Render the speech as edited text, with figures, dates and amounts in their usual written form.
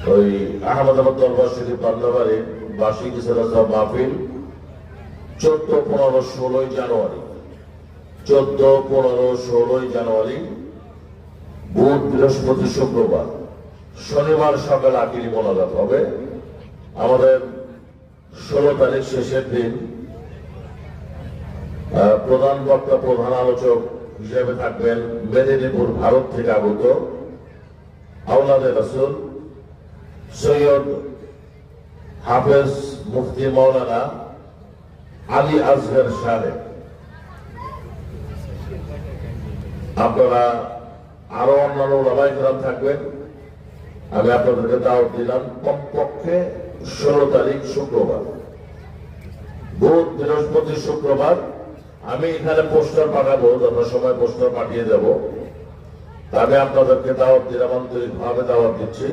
ওই আহমদাবাদ দরবার শরীফ পান্নাবাড়ি বার্ষিক ইসলাম মাহফিল 14, 15, 16 জানুয়ারি 14, 15, 16 জানুয়ারি বুধ, বৃহস্পতি, শুক্রবার, শনিবার সকালে আকিরি মোনাজাত হবে। আমাদের 16 তারিখ শেষের দিন প্রধান বক্তা, প্রধান আলোচক হিসেবে থাকবেন মেদিনীপুর ভারত থেকে আগত আওলাদে রাসূল সৈয়দ হাফেজ মুফতি মাওলানা আলী আসগর সাহেব। আপনারা আরো অন্যান্য ওলামায়ে কেরাম থাকবেন। আমি আপনাদেরকে দাওয়াত দিলাম কমপক্ষে 16 তারিখ শুক্রবার, বুধ, বৃহস্পতি, শুক্রবার। আমি এখানে পোস্টার পাঠাবো, যথাসময় পোস্টার পাঠিয়ে দেব। আমি আপনাদেরকে দাওয়াত দিলাম, আন্তরিকভাবে দাওয়াত দিচ্ছি।